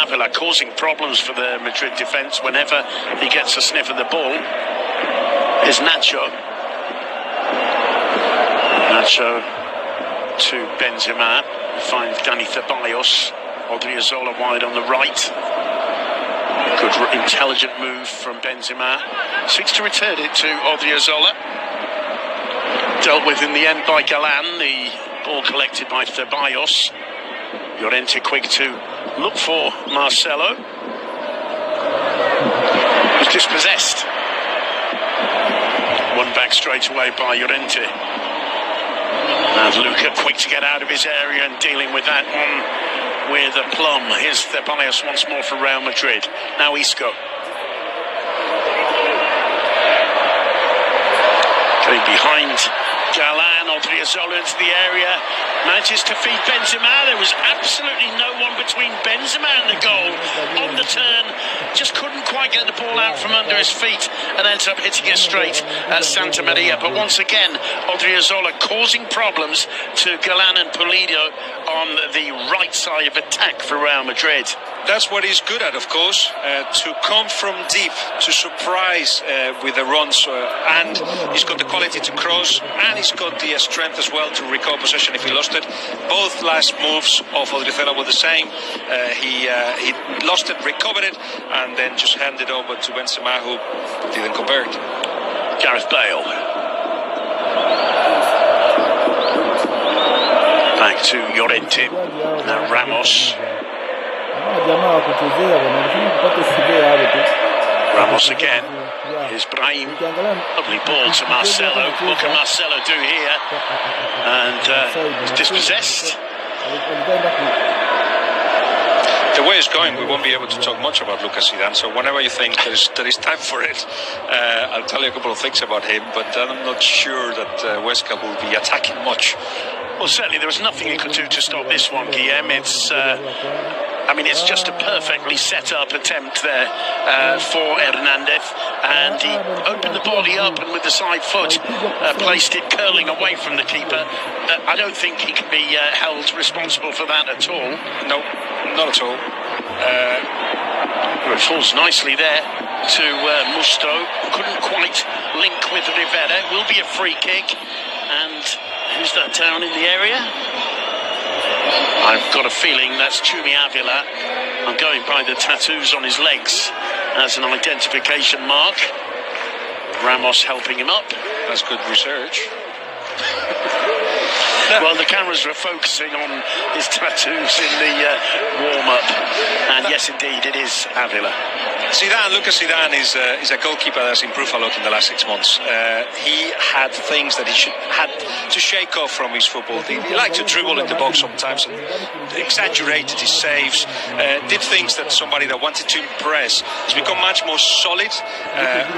Avila causing problems for the Madrid defence whenever he gets a sniff of the ball. Is Nacho. Nacho to Benzema. Finds Dani Ceballos. Odriozola wide on the right. Good intelligent move from Benzema. Seeks to return it to Odriozola. Dealt with in the end by Galan. The ball collected by Ceballos. Llorente quick to look for Marcelo. Was dispossessed. One back straight away by Llorente. And Luca quick to get out of his area and dealing with that one with a plum. Here's Ceballos once more for Real Madrid. Now Isco. Getting behind Galan, Odriozola into the area. Manages to feed Benzema. There was absolutely no one between Benzema and the goal. On the turn, just couldn't quite get the ball out from under his feet and ends up hitting it straight at Santa Maria. But once again, Odriozola causing problems to Galan and Pulido on the right side of attack for Real Madrid. That's what he's good at, of course, to come from deep, to surprise with the runs, and he's got the quality to cross, and he's got the strength as well to recover possession if he lost it. Both last moves of Odriozola were the same. He lost it, recovered it, and then just handed over to Benzema, who didn't convert. Gareth Bale. Back to Llorente. Now Ramos. Ramos again. Here's Brahim. Lovely ball to Marcelo. What can Marcelo do here? And he's dispossessed. The way it's going, we won't be able to talk much about Lucas Zidane. So whenever you think there is time for it, I'll tell you a couple of things about him. But I'm not sure that Huesca will be attacking much. Well, certainly there was nothing he could do to stop this one, Guillem. It's just a perfectly set up attempt there for Hernandez, and he opened the body up and with the side foot placed it curling away from the keeper. I don't think he can be held responsible for that at all. No, not at all. It falls nicely there to Musto. Couldn't quite link with Rivera. It will be a free kick, and who's that down in the area? I've got a feeling that's Chumi Avila. I'm going by the tattoos on his legs as an identification mark. Ramos helping him up. That's good research. Well, the cameras were focusing on his tattoos in the warm-up. And yes, indeed, it is Avila. Lucas Zidane is a goalkeeper that's improved a lot in the last 6 months. He had things that he had to shake off from his football. He liked to dribble in the box sometimes, and exaggerated his saves, did things that somebody that wanted to impress. He's become much more solid,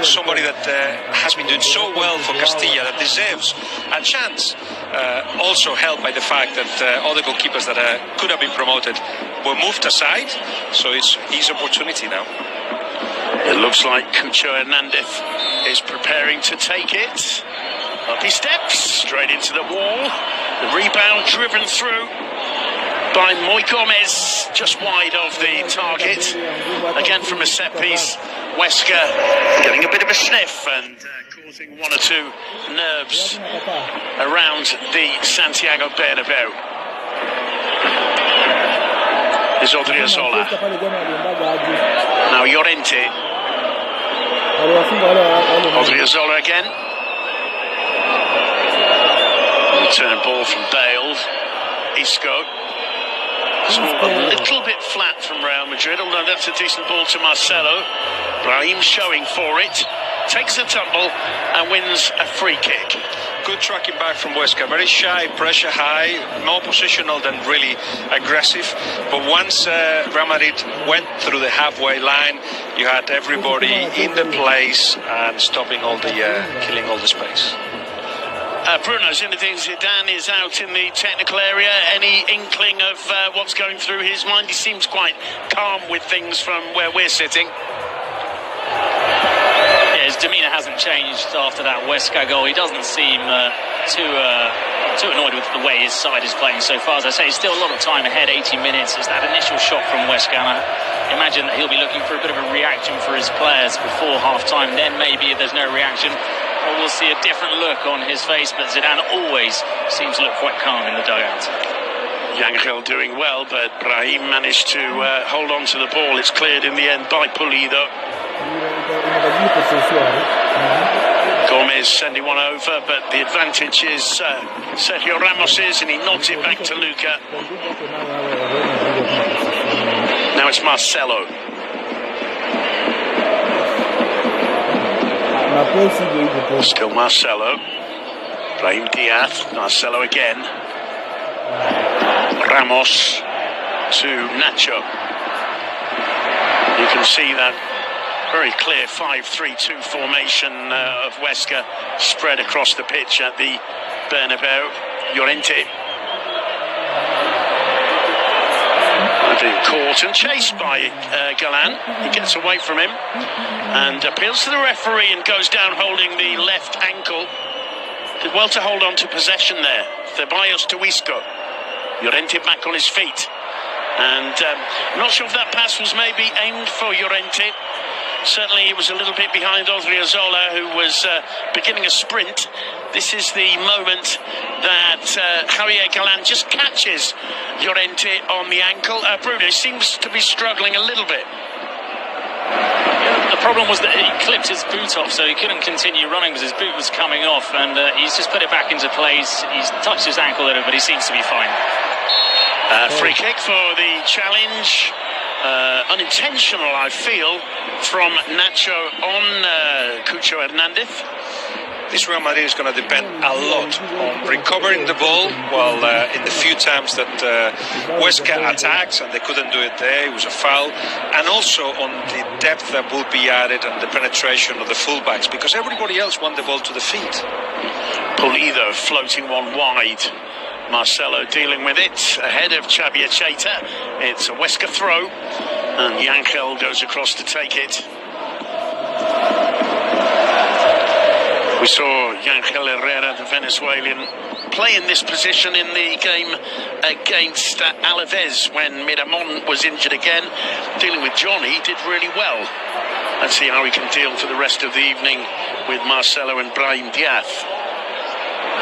somebody that has been doing so well for Castilla that deserves a chance. Also helped by the fact that other goalkeepers that could have been promoted were moved aside, so it's his opportunity now. It looks like Cucho Hernandez is preparing to take it. Up he steps, straight into the wall. The rebound driven through by Moy Gomez, just wide of the target. Again from a set piece, Huesca getting a bit of a sniff and causing one or two nerves around the Santiago Bernabeu. Is Odriozola. Now Llorente. Odriozola again. Return ball from Bale. Isco. A little bit flat from Real Madrid, although that's a decent ball to Marcelo. Brahim showing for it. Takes a tumble and wins a free kick. Good tracking back from Huesca. Very shy, pressure high, more positional than really aggressive. But once Real Madrid went through the halfway line, you had everybody in the place and stopping all the, killing all the space. Bruno, Zinedine Zidane is out in the technical area. Any inkling of what's going through his mind? He seems quite calm with things from where we're sitting. His demeanour hasn't changed after that Huesca goal. He doesn't seem too annoyed with the way his side is playing so far. As I say, still a lot of time ahead, 80 minutes. It's that initial shot from Huesca. imagine that he'll be looking for a bit of a reaction for his players before half-time. Then maybe if there's no reaction, we'll see a different look on his face, but Zidane always seems to look quite calm in the dugout. Yangel doing well, but Brahim managed to hold on to the ball. It's cleared in the end by Pulido. Gomez sending one over, but the advantage is Sergio Ramos's, and he nods it back to Luca. Now it's Marcelo. Still Marcelo. Brahim Diaz. Marcelo again. Ramos to Nacho. You can see that very clear 5-3-2 formation of Huesca spread across the pitch at the Bernabeu. Llorente being caught and chased by Galan. He gets away from him and appeals to the referee and goes down holding the left ankle. Did well to hold on to possession there. Ceballos to Isco. Llorente back on his feet. And I'm not sure if that pass was maybe aimed for Llorente. Certainly he was a little bit behind Odriozola, who was beginning a sprint. This is the moment that Javier Galan just catches Llorente on the ankle. Bruno seems to be struggling a little bit. The problem was that he clipped his boot off, so he couldn't continue running because his boot was coming off, and he's just put it back into place. He's touched his ankle a little, but he seems to be fine. Free kick for the challenge. Unintentional, I feel, from Nacho on Cucho Hernandez. This Real Madrid is going to depend a lot on recovering the ball, while in the few times that Huesca attacks and they couldn't do it there, it was a foul, and also on the depth that will be added and the penetration of the fullbacks, because everybody else won the ball to the feet. Pulido floating one wide. Marcelo dealing with it ahead of Xabi Echeta. It's a Huesca throw, and Yangel goes across to take it. We saw Yangel Herrera, the Venezuelan, play in this position in the game against Alaves when Miramon was injured again. Dealing with Johnny, he did really well. Let's see how he can deal for the rest of the evening with Marcelo and Brahim Diaz.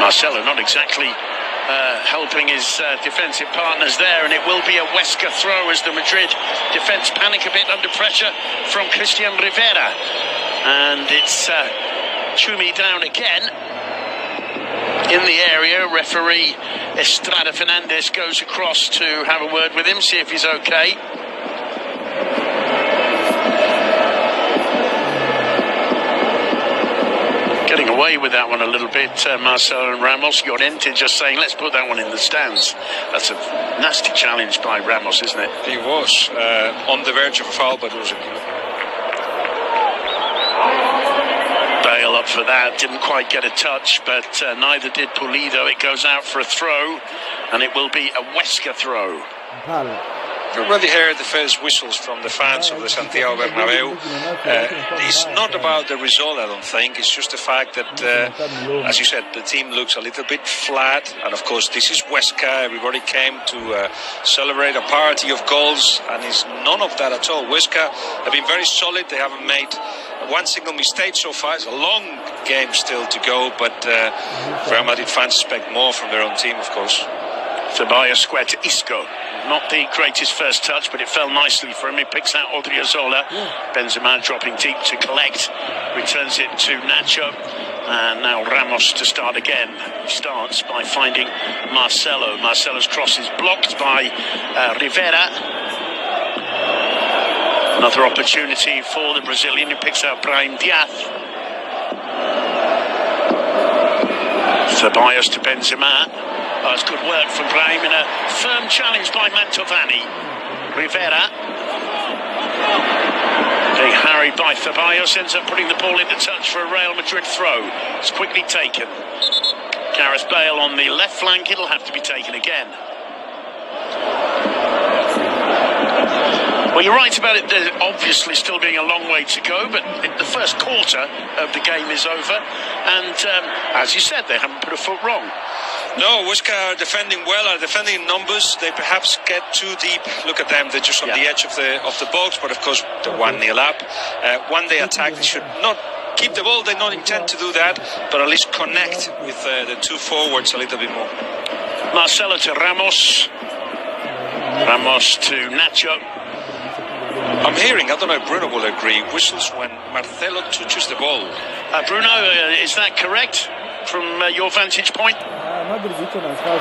Marcelo not exactly helping his defensive partners there, and it will be a Huesca throw as the Madrid defence panic a bit under pressure from Christian Rivera. And it's Chumi down again in the area. Referee Estrada Fernandez goes across to have a word with him, see if he's okay. Getting away with that one a little bit, Marcelo and Ramos. Llorente just saying, let's put that one in the stands. That's a nasty challenge by Ramos, isn't it? He was on the verge of a foul, but it was a... Bale up for that, didn't quite get a touch, but neither did Pulido. It goes out for a throw, and it will be a Huesca throw. You already heard the first whistles from the fans of the Santiago Bernabeu. It's not about the result, I don't think. It's just the fact that, as you said, the team looks a little bit flat. And of course, this is Huesca. Everybody came to celebrate a party of goals, and it's none of that at all. Huesca have been very solid. They haven't made one single mistake so far. It's a long game still to go, but Real Madrid fans expect more from their own team, of course. Ceballos square to Isco. Not the greatest first touch, but it fell nicely for him. He picks out Odriozola. Benzema dropping deep to collect. Returns it to Nacho. And now Ramos to start again. He starts by finding Marcelo. Marcelo's cross is blocked by Rivera. Another opportunity for the Brazilian, who picks out Brahim Diaz. Ceballos to Benzema. Oh, it's good work from Brahim in a firm challenge by Mantovani. Rivera. Being harried by Ceballos, ends up putting the ball into touch for a Real Madrid throw. It's quickly taken. Gareth Bale on the left flank, it'll have to be taken again. Well, you're right about it, there's obviously still being a long way to go, but the first quarter of the game is over, and as you said, they haven't put a foot wrong. No, Huesca are defending well, are defending in numbers. They perhaps get too deep. Look at them, they're just on the edge of the box, but of course they're 1-0 up. When they attack, they should not keep the ball, they don't intend to do that, but at least connect with the two forwards a little bit more. Marcelo to Ramos. Ramos to Nacho. I'm hearing, I don't know if Bruno will agree, whistles when Marcelo touches the ball. Bruno, is that correct from your vantage point?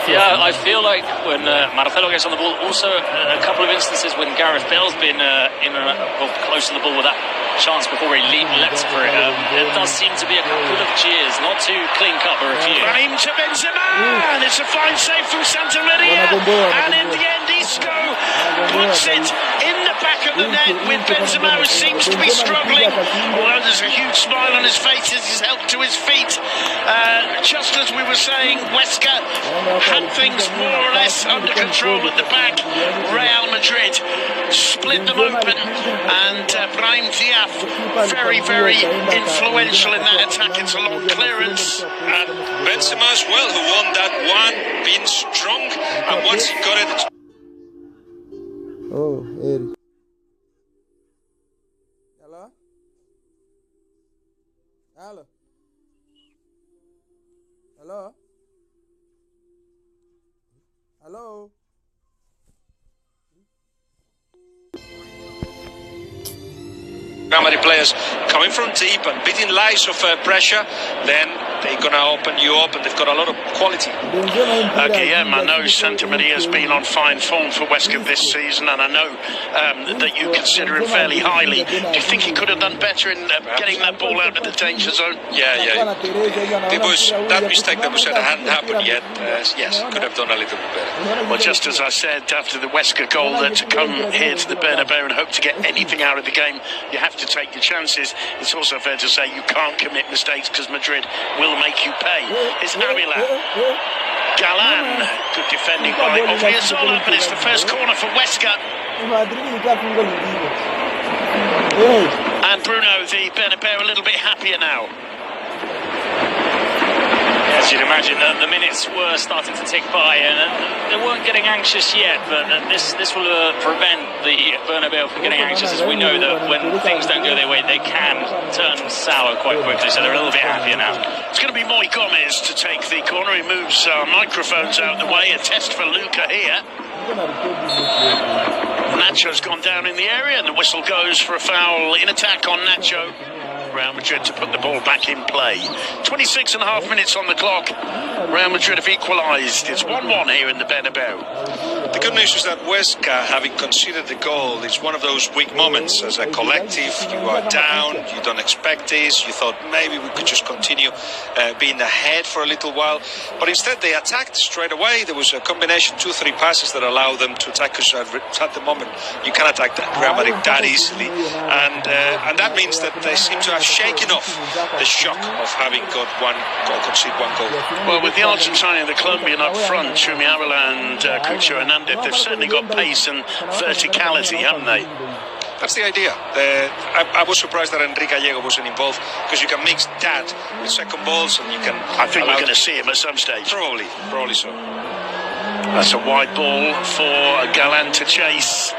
Yeah, I feel like when Marcelo gets on the ball, also a couple of instances when Gareth Bale's been close to the ball with that chance before he leapt for it. There does seem to be a couple of cheers, not too clean cut, but a few. Brahim to Benzema, and it's a fine save from Santa Maria, and in the end Isco puts it in the back of the net with Benzema, who seems to be struggling, although there's a huge smile on his face as he's helped to his feet. Just as we were saying, Huesca had things more or less under control at the back. Real Madrid split them open, and Brahim Diaz very, very influential in that attack. It's a long clearance. And Benzema as well, who won that one, being strong, and once he got it... Oh, Eric. Hello? Hello? Hello? Hello? Real Madrid players coming from deep and beating lies of pressure, then they're going to open you up, and they've got a lot of quality. Guillem, I know Santa Maria has been on fine form for Huesca this season, and I know that you consider him fairly highly. Do you think he could have done better in getting that ball out of the danger zone? Yeah. It was that mistake that was said hadn't happened yet. Yes, could have done a little bit better. Well, just as I said after the Huesca goal, that to come here to the Bernabeu and hope to get anything out of the game, you have to take your chances. It's also fair to say you can't commit mistakes because Madrid will make you pay. It's Avila. Galan, good defending by Odriozola, but it's the first corner for Huesca. And Bruno, the Bernabeu, a little bit happier now. As you'd imagine, the minutes were starting to tick by, and they weren't getting anxious yet, but this will prevent the Bernabeu from getting anxious, as we know that when things don't go their way, they can turn sour quite quickly, so they're a little bit happier now. It's going to be Moy Gomez to take the corner. He moves microphones out the way. A test for Luca here. Nacho's gone down in the area, and the whistle goes for a foul in attack on Nacho. Real Madrid to put the ball back in play. 26.5 minutes on the clock. Real Madrid have equalised. It's 1-1 here in the Bernabeu. The good news is that Huesca, having conceded the goal, is one of those weak moments. As a collective, you are down, you don't expect this, you thought maybe we could just continue being ahead for a little while, but instead they attacked straight away. There was a combination, 2-3 passes that allowed them to attack us. At the moment, you can attack Real Madrid that easily, and that means that they seem to have shaken off the shock of having got one goal, concede one goal. Well, with the Argentine and the Colombian up front, Chumi Avila and Cucho Hernandez, they've certainly got pace and verticality, haven't they? That's the idea. I was surprised that Enrique Gallego wasn't involved, because you can mix that with second balls, and you can... I think we're going to see him at some stage. Probably so. That's a wide ball for Galan to chase.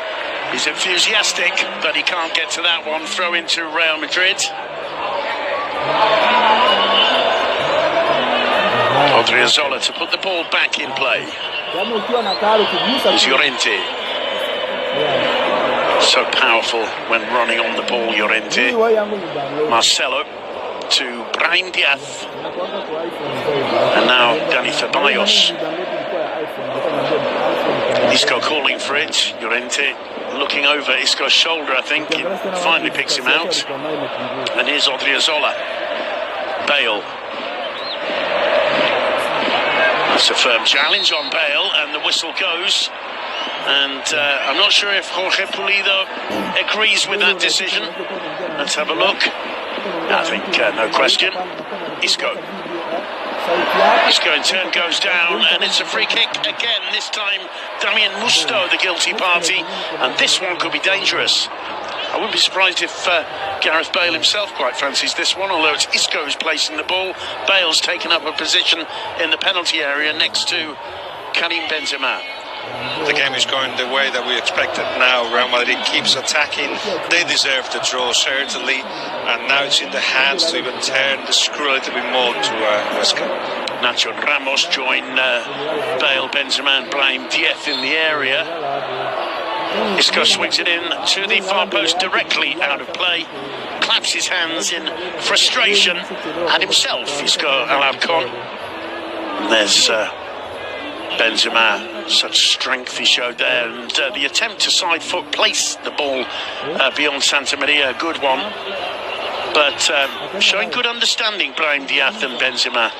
He's enthusiastic, but he can't get to that one. Throw into Real Madrid. Odriozola to put the ball back in play. It's Llorente. So powerful when running on the ball, Llorente. Marcelo to Brahim Diaz. And now Dani Ceballos. Isco calling for it. Llorente looking over Isco's shoulder, I think. He finally picks him out. And here's Odriozola. Bale. It's a firm challenge on Bale, and the whistle goes. And I'm not sure if Jorge Pulido agrees with that decision. Let's have a look. I think no question. Isco. Isco in turn goes down, and it's a free kick again. This time Damian Musto, the guilty party, and this one could be dangerous. I wouldn't be surprised if Gareth Bale himself quite fancies this one, although it's Isco who's placing the ball. Bale's taken up a position in the penalty area next to Karim Benzema. The game is going the way that we expected now. Real Madrid keeps attacking. They deserve the draw, certainly. And now it's in the hands to even turn the screw a little bit more to Huesca. Nacho and Ramos join Bale, Benzema and Brahim Diaz in the area. Isco swings it in to the far post, directly out of play. Claps his hands in frustration at himself, Isco Alarcon. And there's Benzema. Such strength he showed there, and the attempt to side foot place the ball beyond Santa Maria, a good one, but showing good understanding, Brahim Diaz and Benzema.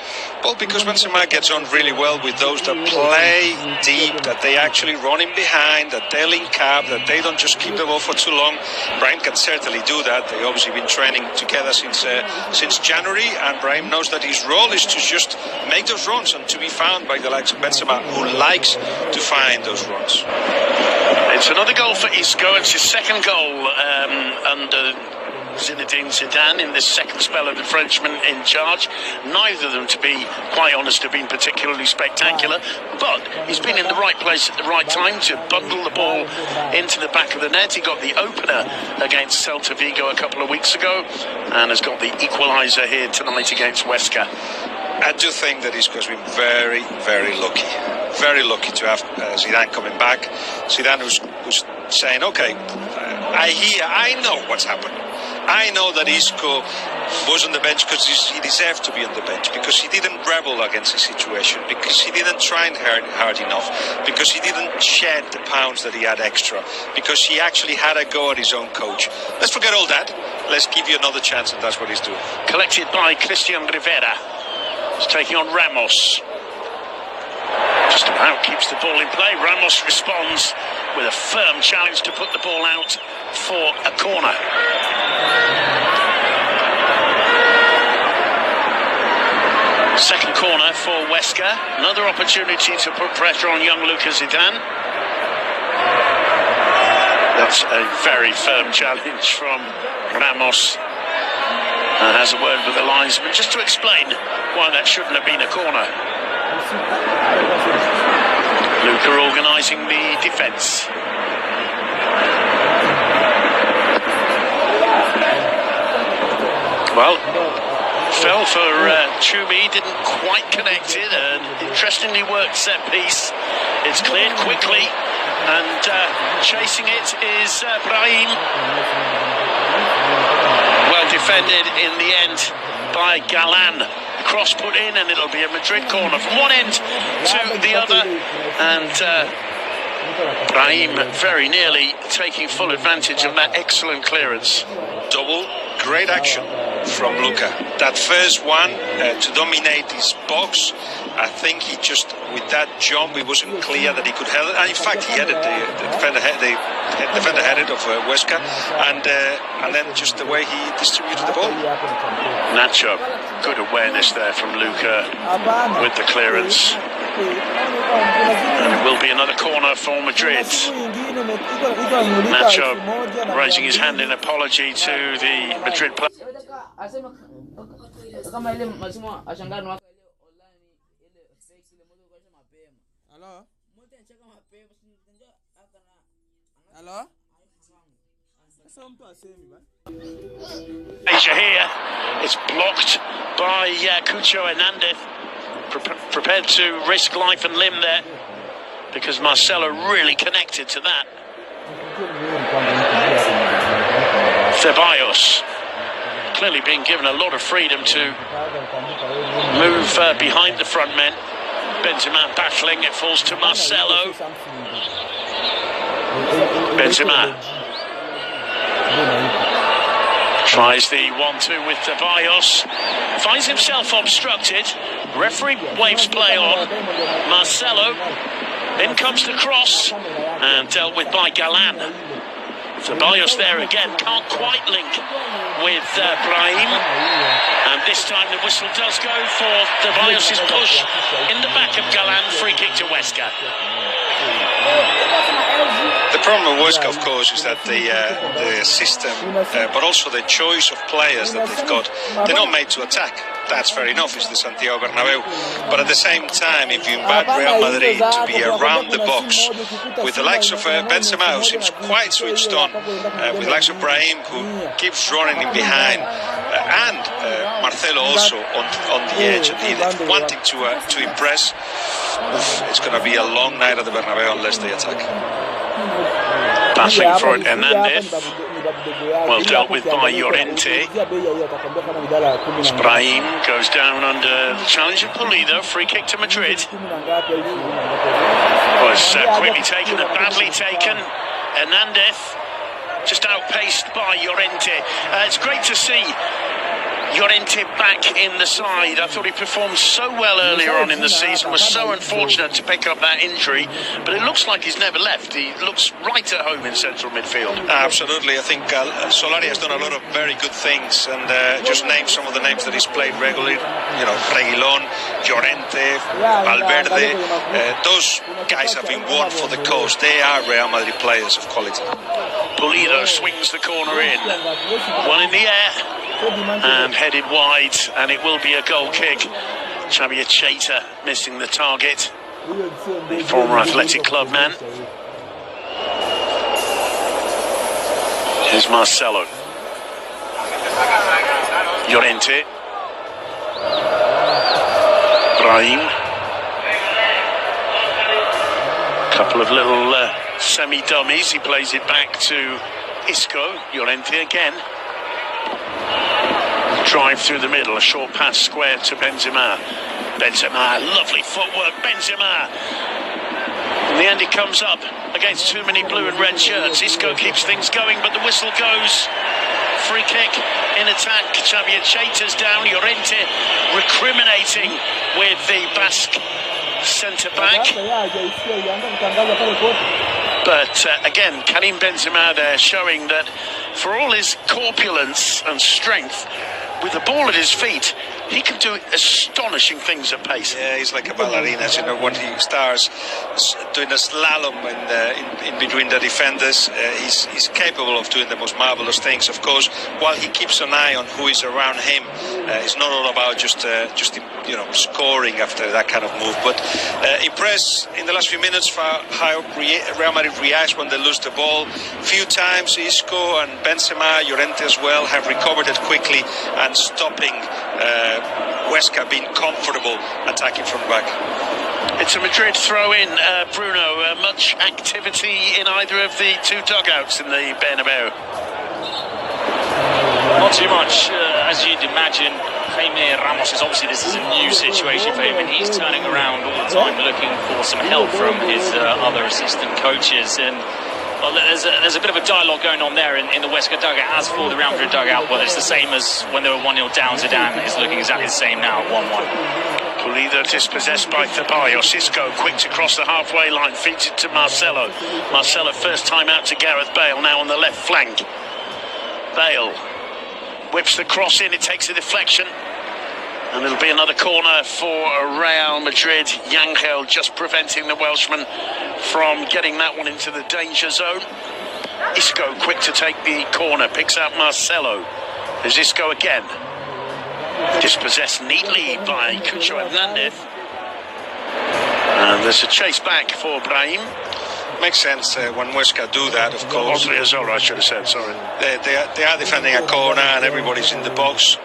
Well, because Benzema gets on really well with those that play deep, that they actually run in behind, that they link up, that they don't just keep the ball for too long. Brahim can certainly do that. They've obviously been training together since January, and Brahim knows that his role is to just make those runs and to be found by the likes of Benzema, who likes to find those runs. It's another goal for Isco. It's his second goal under Zinedine Zidane in this second spell of the Frenchman in charge. Neither of them, to be quite honest, have been particularly spectacular, but he's been in the right place at the right time to bundle the ball into the back of the net. He got the opener against Celta Vigo a couple of weeks ago and has got the equaliser here tonight against Huesca. I do think that Isco has been very, very lucky. Very lucky to have Zidane coming back. Zidane was saying, okay, I know what's happened. I know that Isco was on the bench because he deserved to be on the bench, because he didn't rebel against the situation, because he didn't try hard enough, because he didn't shed the pounds that he had extra, because he actually had a go at his own coach. Let's forget all that. Let's give you another chance, and that's what he's doing. Collected by Christian Rivera. He's taking on Ramos. Just about keeps the ball in play. Ramos responds with a firm challenge to put the ball out for a corner. Second corner for Huesca. Another opportunity to put pressure on young Lucas Zidane. That's a very firm challenge from Ramos. Has a word with the linesman just to explain why that shouldn't have been a corner. Luka organising the defence. Well, fell for Chumi, didn't quite connect it. An interestingly worked set piece. It's cleared quickly, and chasing it is Brahim. Well defended in the end by Galan. Cross put in, and it'll be a Madrid corner from one end to the other, and Brahim very nearly taking full advantage of that excellent clearance. Double, great action from Luka. That first one to dominate his box, I think he just, with that jump, it wasn't clear that he could head it. And in fact, he headed the defender headed of Huesca, and then just the way he distributed the ball. Nacho, good awareness there from Luka with the clearance. And it will be another corner for Madrid. Nacho raising his hand in apology to the Madrid player. Hello? Hello? Asia here, it's blocked by Cucho Hernandez, prepared to risk life and limb there, because Marcelo really connected to that. Ceballos clearly being given a lot of freedom to move behind the front men. Benzema battling, it falls to Marcelo. Benzema tries the 1-2 with Ceballos, finds himself obstructed. Referee waves play on. Marcelo, in comes the cross, and dealt with by Galan. Ceballos there again, can't quite link with Brahim, and this time the whistle does go for Ceballos' push in the back of Galan. Free kick to Huesca. The The problem with Huesca, of course, is that the system, but also the choice of players that they've got, they're not made to attack. That's fair enough, it's the Santiago Bernabéu. But at the same time, if you invite Real Madrid to be around the box, with the likes of Benzema, who seems quite switched on, with the likes of Brahim, who keeps running in behind, and Marcelo also on the edge, and wanting to impress, it's going to be a long night at the Bernabéu unless they attack. Battling for it, Hernandez. Well dealt with by Llorente. Brahim goes down under the challenge of Pulido. Free kick to Madrid. Was quickly taken and badly taken. Hernandez just outpaced by Llorente. It's great to see Llorente back in the side. I thought he performed so well earlier on in the season, was so unfortunate to pick up that injury, but it looks like he's never left. He looks right at home in central midfield. Absolutely. I think Solari has done a lot of very good things, and just name some of the names that he's played regularly. You know, Reguilón, Llorente, Valverde. Those guys have been won for the cause. They are Real Madrid players of quality. Pulido swings the corner in. One in the air. And headed wide, and it will be a goal kick. Xavier Cheita missing the target. The former Athletic Club man. Here's Marcelo. Llorente. Brahim. Couple of little semi-dummies. He plays it back to Isco. Llorente again. Drive through the middle, a short pass square to Benzema. Benzema, lovely footwork, Benzema. In the end, he comes up against too many blue and red shirts. Isco keeps things going, but the whistle goes. Free kick in attack. Xavier Cheita's down. Llorente recriminating with the Basque centre-back. But again, Karim Benzema there showing that for all his corpulence and strength, with the ball at his feet, he can do astonishing things at pace. Yeah, he's like a ballerina. You know, when he starts doing a slalom in between the defenders, he's capable of doing the most marvelous things. Of course, while he keeps an eye on who is around him, it's not all about just scoring after that kind of move. But impressed in the last few minutes for how Real Madrid reacts when they lose the ball. Few times Isco and Benzema, Llorente as well, have recovered it quickly and stopping Huesca being comfortable attacking from the back. It's a Madrid throw-in, Bruno. Much activity in either of the two dugouts in the Bernabeu? Not too much, as you'd imagine. Jaime Ramos is obviously, this is a new situation for him, and he's turning around all the time looking for some help from his other assistant coaches. And well, there's a bit of a dialogue going on there in the Huesca dugout. As for the Real Madrid dugout, well, it's the same as when they were 1-0 down. Zidane is looking exactly the same now, 1-1. Pulido dispossessed by Ceballos. Isco quick to cross the halfway line, feeds it to Marcelo. Marcelo first time out to Gareth Bale, now on the left flank. Bale whips the cross in, it takes a deflection. And it'll be another corner for Real Madrid. Yangel just preventing the Welshman from getting that one into the danger zone. Isco quick to take the corner, picks out Marcelo. There's Isco again. Dispossessed neatly by Cucho Hernandez. And there's a chase back for Brahim. Makes sense when Huesca do that, of course. I should have said, sorry. They are defending a corner and everybody's in the box,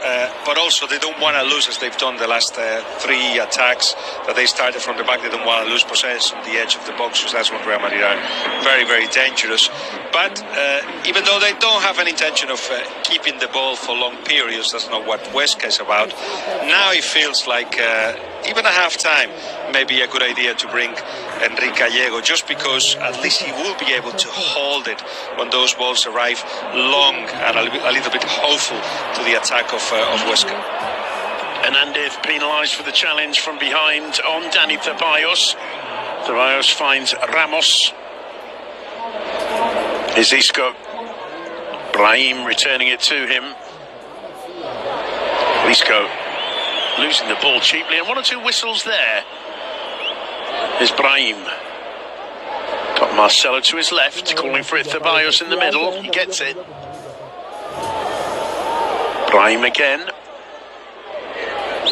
but also they don't want to lose, as they've done the last three attacks that they started from the back. They don't want to lose possession on the edge of the box, because that's when Real Madrid are very, very dangerous. But even though they don't have an intention of keeping the ball for long periods, that's not what Huesca is about. Now it feels like even a half-time may be a good idea to bring Enrique Gallego, just because at least he will be able to hold it when those balls arrive long and a little bit hopeful to the attack of Huesca. Hernandez penalised for the challenge from behind on Dani Ceballos. Ceballos finds Ramos. Is Isco. Brahim returning it to him. Isco losing the ball cheaply, and one or two whistles there. Is Brahim. Got Marcelo to his left, calling for it. Ceballos in the middle. He gets it. Brahim again.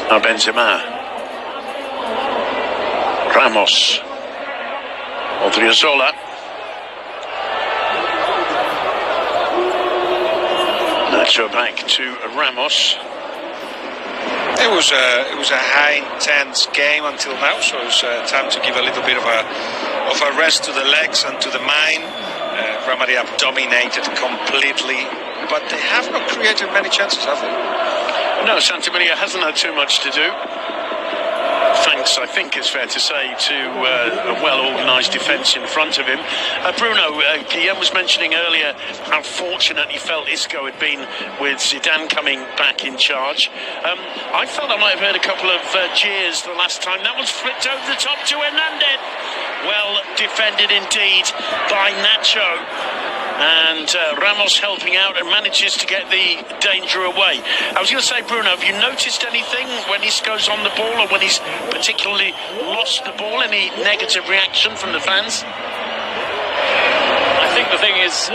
Now Benzema. Ramos. Odriozola. Nacho back to Ramos. It was a high intense game until now, so it's time to give a little bit of a rest to the legs and to the mind. Real Madrid have dominated completely, but they have not created many chances, have they? No, Santamaria hasn't had too much to do. Thanks, I think it's fair to say, to a well-organised defence in front of him. Bruno, Guillaume was mentioning earlier how fortunate he felt Isco had been with Zidane coming back in charge. I felt I might have heard a couple of jeers the last time. That one's flipped over the top to Hernandez. Well defended indeed by Nacho. And Ramos helping out and manages to get the danger away. I was going to say, Bruno, have you noticed anything when Isco's on the ball, or when he's particularly lost the ball? Any negative reaction from the fans? I think the thing is,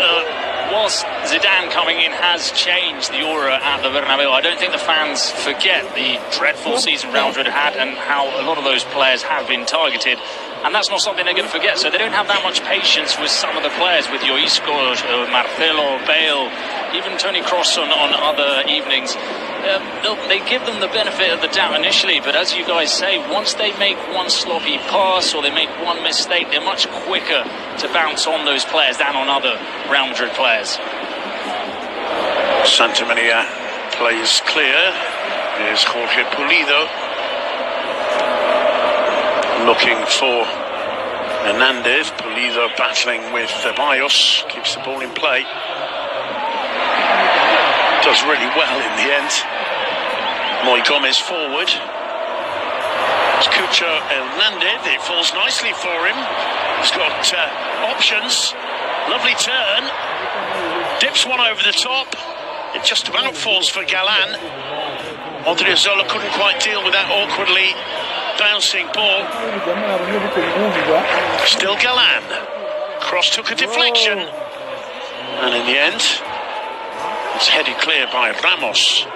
whilst Zidane coming in has changed the aura at the Bernabeu, I don't think the fans forget the dreadful season Real Madrid had and how a lot of those players have been targeted. And that's not something they're going to forget. So they don't have that much patience with some of the players, with Isco, Marcelo, Bale, even Toni Kroos on other evenings. They give them the benefit of the doubt initially, but as you guys say, once they make one sloppy pass or they make one mistake, they're much quicker to bounce on those players than on other Real Madrid players. Santamaria plays clear. Here's Jorge Pulido. Looking for Hernandez. Pulido battling with Ceballos. Keeps the ball in play. Does really well in the end. Moy Gomez forward. It's Cucho Hernandez. It falls nicely for him. He's got options. Lovely turn. Dips one over the top. It just about falls for Galan. Odriozola couldn't quite deal with that awkwardly bouncing ball. Still Galan. Cross took a deflection. And in the end, it's headed clear by Ramos.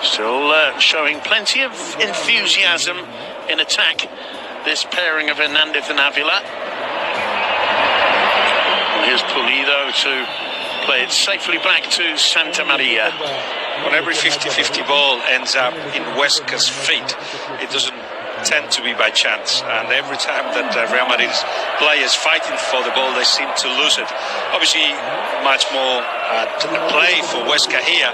Still showing plenty of enthusiasm in attack, this pairing of Hernandez and Avila. And here's Pulido to play it safely back to Santamaria. When every 50-50 ball ends up in Huesca's feet, it doesn't tend to be by chance, and every time that Real Madrid's players fighting for the ball, they seem to lose it. Obviously, much more play for Huesca here,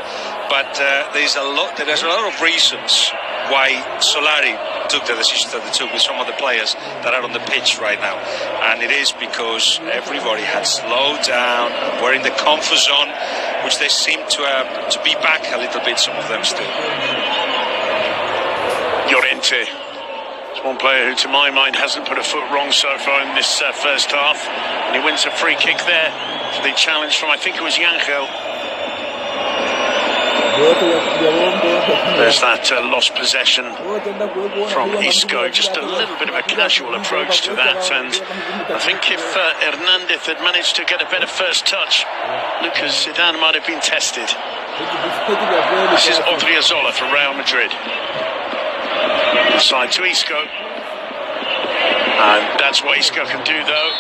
but there's a lot of reasons why Solari took the decision that they took with some of the players that are on the pitch right now, and it is because everybody had slowed down, were in the comfort zone, which they seem to be back a little bit, some of them still. Llorente. One player who, to my mind, hasn't put a foot wrong so far in this first half. And he wins a free kick there for the challenge from, I think it was Yangel. There's that lost possession from Isco. Just a little bit of a casual approach to that. And I think if Hernandez had managed to get a better first touch, Lucas Zidane might have been tested. This is Odriozola for Real Madrid. Side to Isco, and that's what Isco can do though.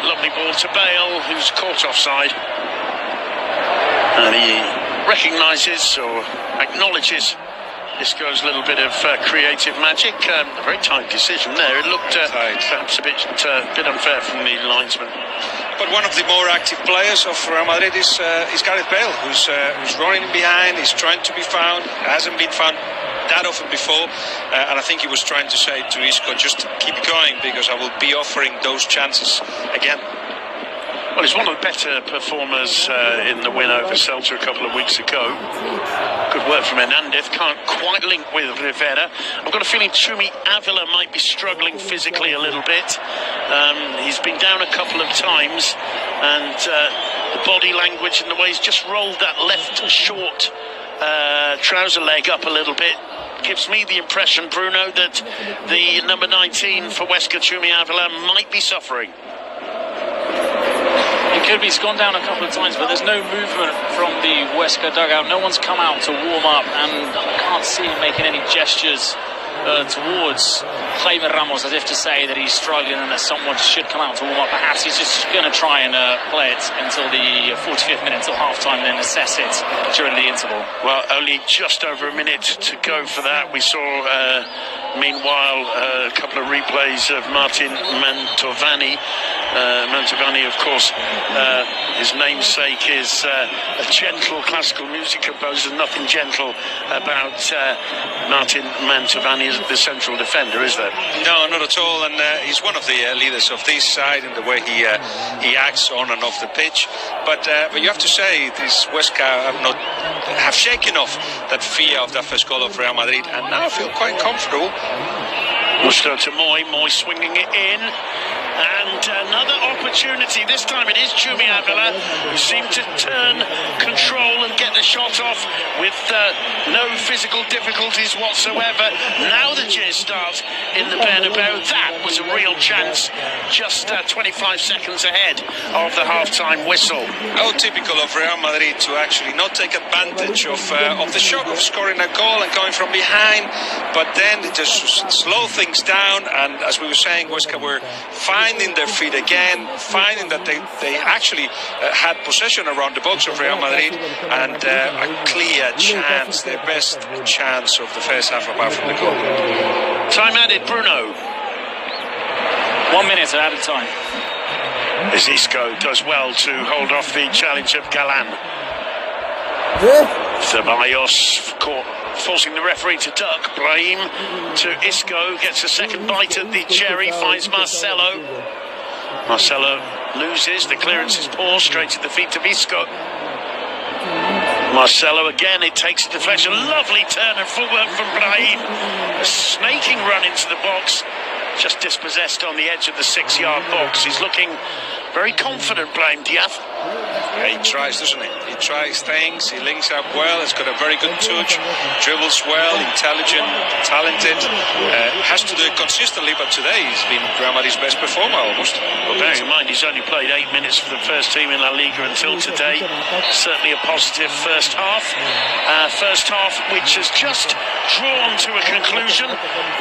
Lovely ball to Bale, who's caught offside, and he recognises or acknowledges Isco's little bit of creative magic. A very tight decision there. It looked perhaps a bit unfair from the linesman. But one of the more active players of Real Madrid is Gareth Bale, who's running behind, he's trying to be found, hasn't been found that often before, and I think he was trying to say to Isco, just keep going, because I will be offering those chances again. Well, he's one of the better performers in the win over Celta a couple of weeks ago. Good work from Hernandez, can't quite link with Rivera. I've got a feeling Chumi Avila might be struggling physically a little bit. He's been down a couple of times, and the body language and the way he's just rolled that left short trouser leg up a little bit gives me the impression, Bruno, that the number 19 for Huesca, Chumi Avila, might be suffering. Kirby's gone down a couple of times, but there's no movement from the Huesca dugout. No one's come out to warm up, and I can't see him making any gestures towards Jaime Ramos, as if to say that he's struggling and that someone should come out to warm up. Perhaps he's just going to try and play it until the 45th minute, until half-time, then assess it during the interval. Well, only just over a minute to go for that. We saw, meanwhile, a couple of replays of Martin Mantovani. Mantovani, of course, his namesake is a gentle classical music composer. Nothing gentle about Martin Mantovani as the central defender, is there? No, not at all. And he's one of the leaders of this side in the way he acts on and off the pitch. But you have to say, these Huesca have shaken off that fear of that first goal of Real Madrid, and now feel quite comfortable. Musto to Moy swinging it in. And another opportunity. This time it is Chumi Avila who seemed to turn control and get the shot off with no physical difficulties whatsoever. Now the cheers start in the Bernabeu. That was a real chance, just 25 seconds ahead of the half-time whistle. How typical of Real Madrid to actually not take advantage of the shock of scoring a goal and going from behind, but then just slow things down. And as we were saying, Huesca were finding their feet again, finding that they actually had possession around the box of Real Madrid, and a clear chance, their best chance of the first half apart from the goal. Time added, Bruno. 1 minute of added time. As Isco does well to hold off the challenge of Galan. Ceballos caught, forcing the referee to duck. Brahim to Isco, gets a second bite at the cherry, finds Marcelo. Marcelo loses, the clearance is poor, straight to the feet of Isco. Marcelo again, it takes a deflection, lovely turn and footwork from Brahim. A snaking run into the box, just dispossessed on the edge of the 6-yard box. He's looking very confident, Brahim Diaz. Yeah, he tries, doesn't he? He tries things, he links up well, he's got a very good touch, dribbles well, intelligent, talented, has to do it consistently, but today he's been Real Madrid's best performer almost. Well, bearing in mind he's only played 8 minutes for the first team in La Liga until today. Certainly a positive first half. First half which has just drawn to a conclusion.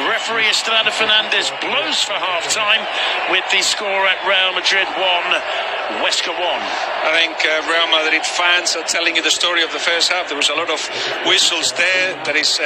Referee Estrada Fernandez blows for half-time with the score at Real Madrid 1, Huesca 1. I think Real Madrid fans are telling you the story of the first half. There was a lot of whistles there. That is